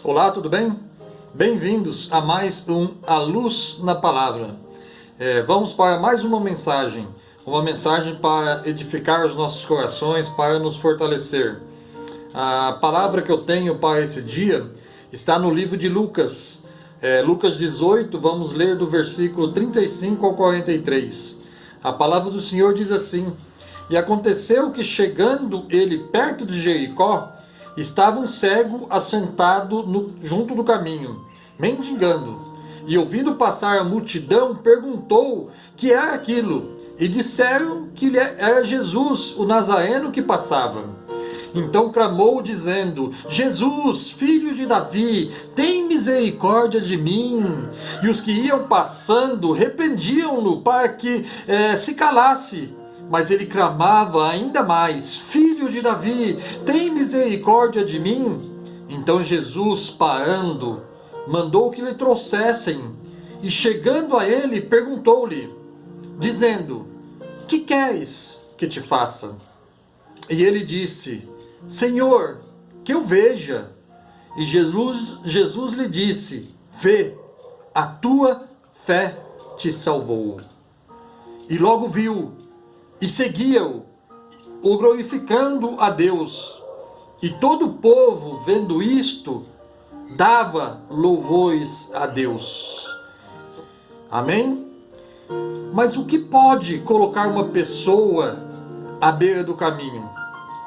Olá, tudo bem? Bem-vindos a mais um A Luz na Palavra. Vamos para mais uma mensagem para edificar os nossos corações, para nos fortalecer. A palavra que eu tenho para esse dia está no livro de Lucas. Lucas 18, vamos ler do versículo 35 ao 43. A palavra do Senhor diz assim: E aconteceu que, chegando ele perto de Jericó, estava um cego assentado junto do caminho, mendigando. E ouvindo passar a multidão, perguntou que era aquilo. E disseram que era Jesus, o Nazareno, que passava. Então clamou, dizendo: Jesus, filho de Davi, tem misericórdia de mim. E os que iam passando repreendiam-no para que se calasse. Mas ele clamava ainda mais: Filho de Davi, tem misericórdia de mim. Então Jesus, parando, mandou que lhe trouxessem. E chegando a ele, perguntou-lhe, dizendo: Que queres que te faça? E ele disse: Senhor, que eu veja. E Jesus lhe disse: Vê, a tua fé te salvou. E logo viu, e seguia-o, glorificando a Deus. E todo o povo, vendo isto, dava louvores a Deus. Amém? Mas o que pode colocar uma pessoa à beira do caminho?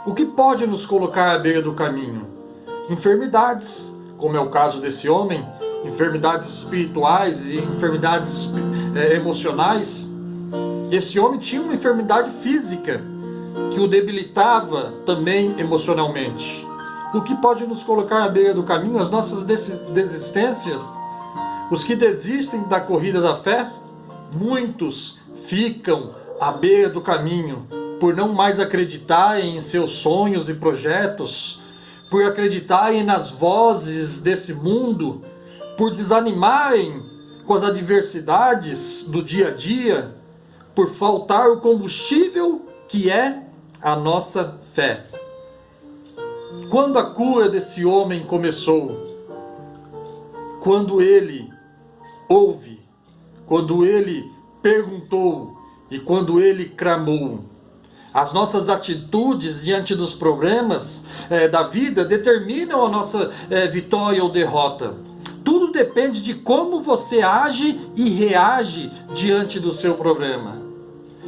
O que pode nos colocar à beira do caminho? Enfermidades, como é o caso desse homem, enfermidades espirituais e enfermidades emocionais. Esse homem tinha uma enfermidade física que o debilitava também emocionalmente. O que pode nos colocar à beira do caminho? As nossas desistências. Os que desistem da corrida da fé, muitos ficam à beira do caminho por não mais acreditarem em seus sonhos e projetos, por acreditarem nas vozes desse mundo, por desanimarem com as adversidades do dia a dia, por faltar o combustível que é a nossa fé. Quando a cura desse homem começou? Quando ele ouve, quando ele perguntou e quando ele clamou. As nossas atitudes diante dos problemas da vida determinam a nossa vitória ou derrota. Tudo depende de como você age e reage diante do seu problema.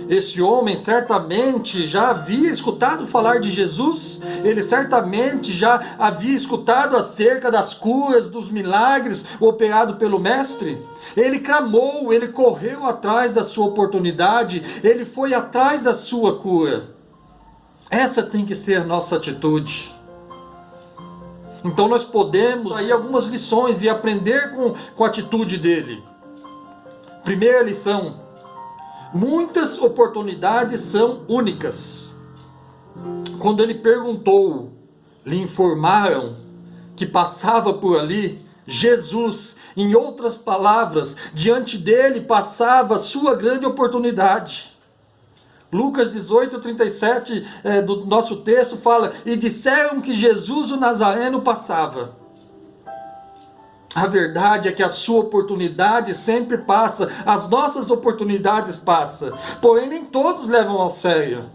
Esse homem certamente já havia escutado falar de Jesus, ele certamente já havia escutado acerca das curas, dos milagres operados pelo Mestre. Ele clamou, ele correu atrás da sua oportunidade, ele foi atrás da sua cura. Essa tem que ser a nossa atitude. Então nós podemos aí algumas lições e aprender com a atitude dele. Primeira lição: muitas oportunidades são únicas. Quando ele perguntou, lhe informaram que passava por ali Jesus. Em outras palavras, diante dele passava a sua grande oportunidade. Lucas 18, 37 do nosso texto fala: E disseram que Jesus o Nazareno passava. A verdade é que a sua oportunidade sempre passa, as nossas oportunidades passam, porém nem todos levam a sério.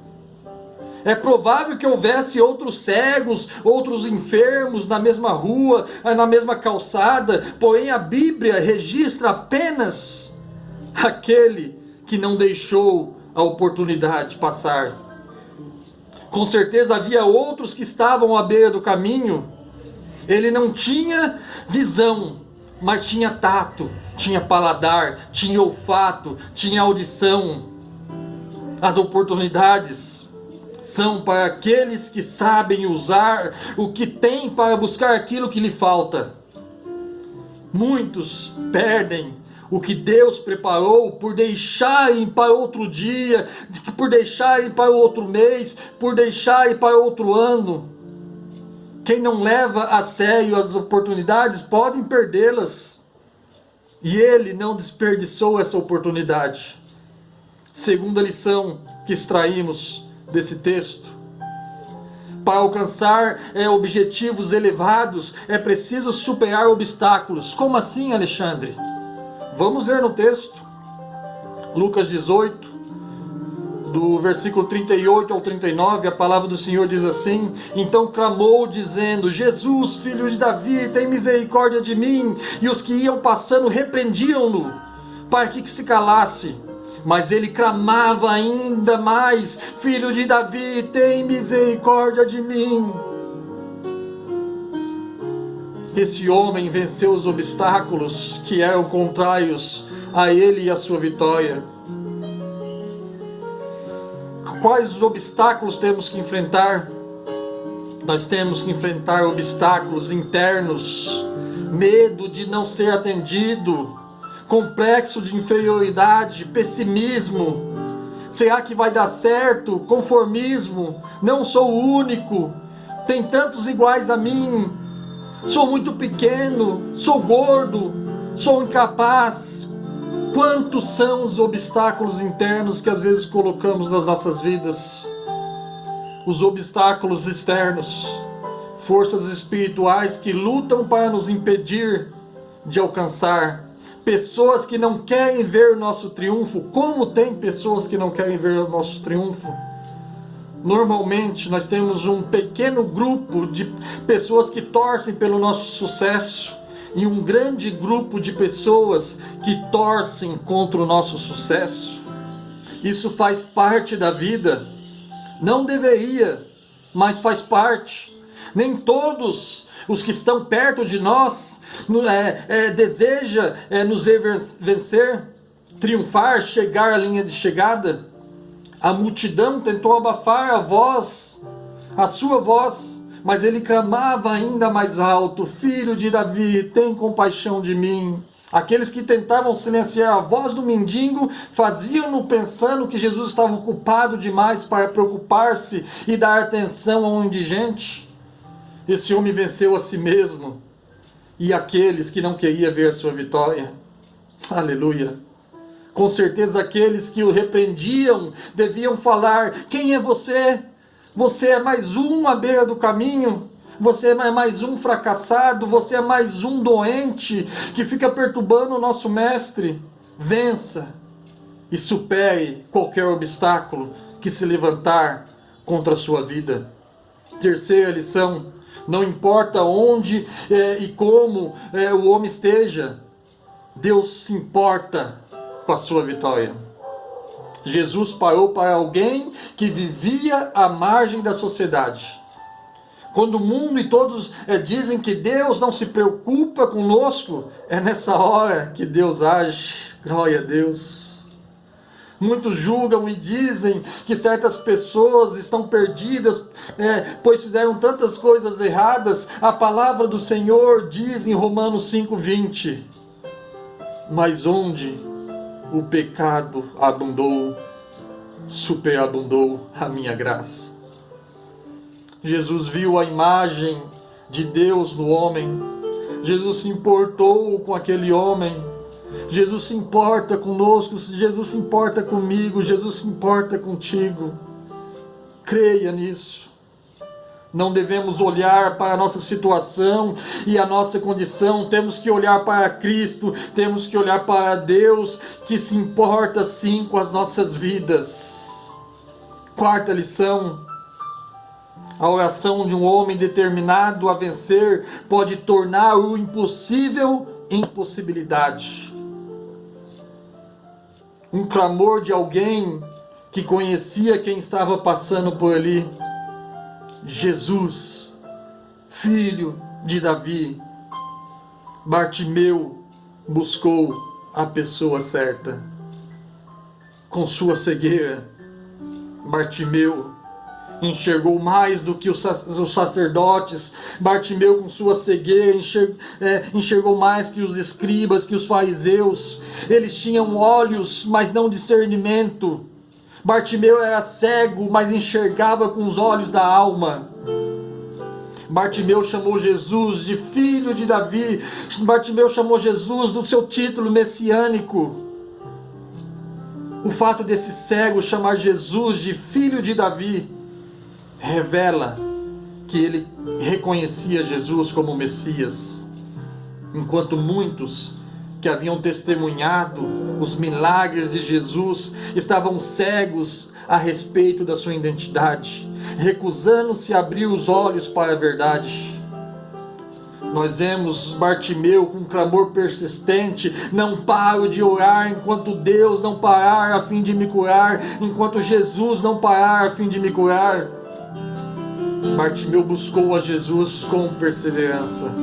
É provável que houvesse outros cegos, outros enfermos na mesma rua, na mesma calçada, porém a Bíblia registra apenas aquele que não deixou a oportunidade passar. Com certeza havia outros que estavam à beira do caminho. Ele não tinha visão, mas tinha tato, tinha paladar, tinha olfato, tinha audição. As oportunidades são para aqueles que sabem usar o que tem para buscar aquilo que lhe falta. Muitos perdem o que Deus preparou por deixarem para outro dia, por deixarem para outro mês, por deixarem para outro ano. Quem não leva a sério as oportunidades podem perdê-las. E ele não desperdiçou essa oportunidade. Segunda lição que extraímos desse texto: Para alcançar objetivos elevados, é preciso superar obstáculos. Como assim, Alexandre? Vamos ver no texto. Lucas 18, do versículo 38 ao 39, a palavra do Senhor diz assim: então clamou dizendo: Jesus, filho de Davi, tem misericórdia de mim. E os que iam passando repreendiam-no, para que se calasse. Mas ele clamava ainda mais: filho de Davi, tem misericórdia de mim. Esse homem venceu os obstáculos que eram contrários a ele e a sua vitória. Quais os obstáculos temos que enfrentar? Nós temos que enfrentar obstáculos internos, medo de não ser atendido, complexo de inferioridade, pessimismo. Será que vai dar certo? Conformismo. Não sou o único. Tem tantos iguais a mim. Sou muito pequeno. Sou gordo. Sou incapaz. Quantos são os obstáculos internos que às vezes colocamos nas nossas vidas? Os obstáculos externos. Forças espirituais que lutam para nos impedir de alcançar. Pessoas que não querem ver o nosso triunfo. Como tem pessoas que não querem ver o nosso triunfo? Normalmente nós temos um pequeno grupo de pessoas que torcem pelo nosso sucesso e um grande grupo de pessoas que torcem contra o nosso sucesso. Isso faz parte da vida. Não deveria, mas faz parte. Nem todos os que estão perto de nós deseja nos ver vencer, triunfar, chegar à linha de chegada. A multidão tentou abafar a sua voz, mas ele clamava ainda mais alto: filho de Davi, tem compaixão de mim. Aqueles que tentavam silenciar a voz do mendigo faziam-no pensando que Jesus estava ocupado demais para preocupar-se e dar atenção a um indigente. Esse homem venceu a si mesmo e aqueles que não queriam ver a sua vitória. Aleluia! Com certeza aqueles que o repreendiam deviam falar: quem é você? Você é mais um à beira do caminho? Você é mais um fracassado? Você é mais um doente que fica perturbando o nosso mestre? Vença e supere qualquer obstáculo que se levantar contra a sua vida. Terceira lição: não importa onde e como o homem esteja, Deus se importa com a sua vitória. Jesus parou para alguém que vivia à margem da sociedade. Quando o mundo e todos dizem que Deus não se preocupa conosco, é nessa hora que Deus age. Glória a Deus. Muitos julgam e dizem que certas pessoas estão perdidas, pois fizeram tantas coisas erradas. A palavra do Senhor diz em Romanos 5:20: mas onde o pecado abundou, superabundou a minha graça. Jesus viu a imagem de Deus no homem. Jesus se importou com aquele homem. Jesus se importa conosco. Jesus se importa comigo. Jesus se importa contigo. Creia nisso. Não devemos olhar para a nossa situação e a nossa condição. Temos que olhar para Cristo. Temos que olhar para Deus, que se importa sim com as nossas vidas. Quarta lição: a oração de um homem determinado a vencer pode tornar o impossível em possibilidade. Um clamor de alguém que conhecia quem estava passando por ali: Jesus, filho de Davi. Bartimeu buscou a pessoa certa. Com sua cegueira, Bartimeu enxergou mais do que os sacerdotes. Bartimeu, com sua cegueira, enxergou mais que os escribas, que os fariseus. Eles tinham olhos, mas não discernimento. Bartimeu era cego, mas enxergava com os olhos da alma. Bartimeu chamou Jesus de filho de Davi. Bartimeu chamou Jesus do seu título messiânico. O fato desse cego chamar Jesus de filho de Davi revela que ele reconhecia Jesus como Messias, enquanto muitos que haviam testemunhado os milagres de Jesus estavam cegos a respeito da sua identidade, recusando-se a abrir os olhos para a verdade. Nós vemos Bartimeu com um clamor persistente: não paro de orar enquanto Deus não parar a fim de me curar, enquanto Jesus não parar a fim de me curar. Bartimeu buscou a Jesus com perseverança.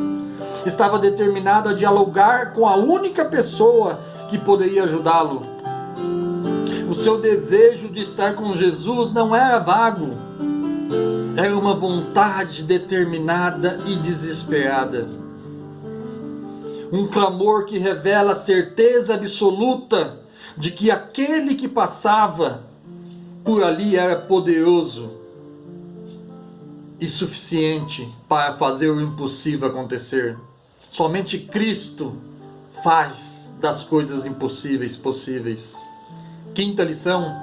Estava determinado a dialogar com a única pessoa que poderia ajudá-lo. O seu desejo de estar com Jesus não era vago. Era uma vontade determinada e desesperada. Um clamor que revela a certeza absoluta de que aquele que passava por ali era poderoso e suficiente para fazer o impossível acontecer. Somente Cristo faz das coisas impossíveis possíveis. Quinta lição: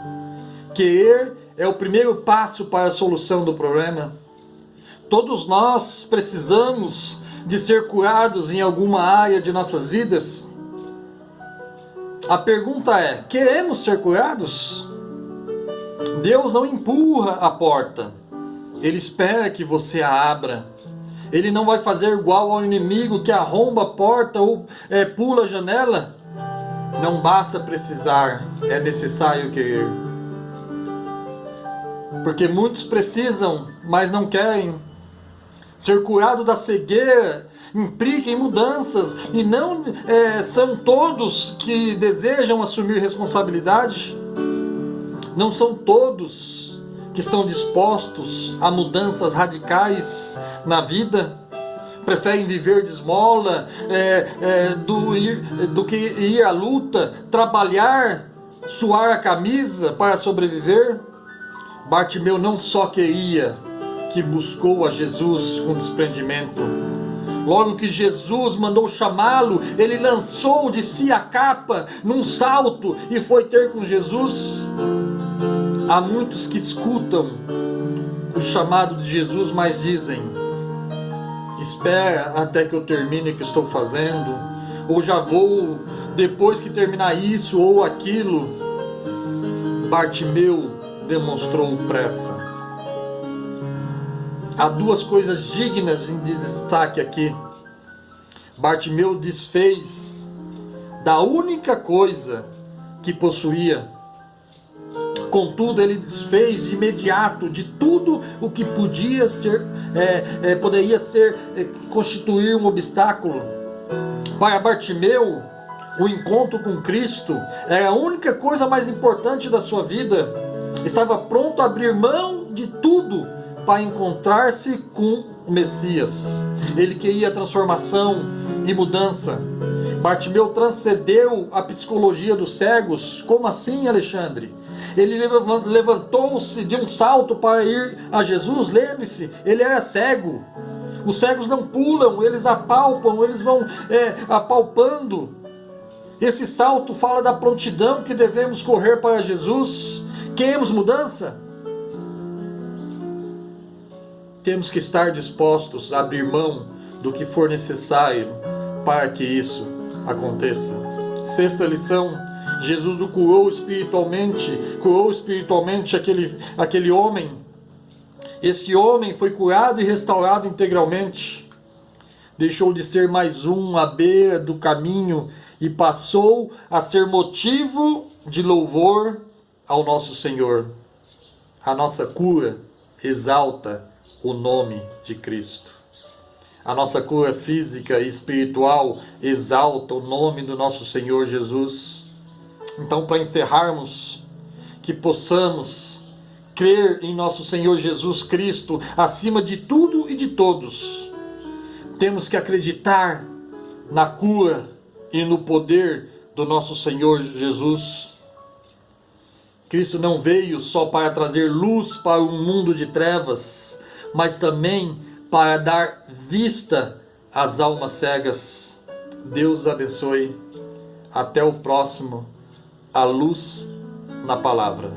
querer é o primeiro passo para a solução do problema. Todos nós precisamos de ser curados em alguma área de nossas vidas. A pergunta é: queremos ser curados? Deus não empurra a porta, Ele espera que você a abra. Ele não vai fazer igual ao inimigo que arromba a porta ou pula a janela. Não basta precisar, é necessário querer. Porque muitos precisam, mas não querem. Ser curado da cegueira implica em mudanças, e não são todos que desejam assumir responsabilidade. Não são todos que estão dispostos a mudanças radicais na vida. Preferem viver de esmola do que ir à luta, trabalhar, suar a camisa para sobreviver. Bartimeu não só queria, que buscou a Jesus com desprendimento. Logo que Jesus mandou chamá-lo, ele lançou de si a capa num salto e foi ter com Jesus. Há muitos que escutam o chamado de Jesus, mas dizem: espera até que eu termine o que estou fazendo, ou já vou depois que terminar isso ou aquilo. Bartimeu demonstrou pressa. Há duas coisas dignas de destaque aqui. Bartimeu desfez da única coisa que possuía. Contudo, ele desfez de imediato de tudo o que poderia constituir um obstáculo. Para Bartimeu, o encontro com Cristo era a única coisa mais importante da sua vida. Estava pronto a abrir mão de tudo para encontrar-se com o Messias. Ele queria transformação e mudança. Bartimeu transcendeu a psicologia dos cegos. Como assim, Alexandre? Ele levantou-se de um salto para ir a Jesus. Lembre-se, ele era cego. Os cegos não pulam, eles apalpam, eles vão apalpando. Esse salto fala da prontidão que devemos correr para Jesus. Queremos mudança? Temos que estar dispostos a abrir mão do que for necessário para que isso aconteça. Sexta lição: Jesus o curou espiritualmente aquele homem. Este homem foi curado e restaurado integralmente. Deixou de ser mais um à beira do caminho e passou a ser motivo de louvor ao nosso Senhor. A nossa cura exalta o nome de Cristo. A nossa cura física e espiritual exalta o nome do nosso Senhor Jesus. Então, para encerrarmos, que possamos crer em nosso Senhor Jesus Cristo acima de tudo e de todos. Temos que acreditar na cura e no poder do nosso Senhor Jesus. Cristo não veio só para trazer luz para um mundo de trevas, mas também para dar vista às almas cegas. Deus abençoe. Até o próximo. A Luz na Palavra.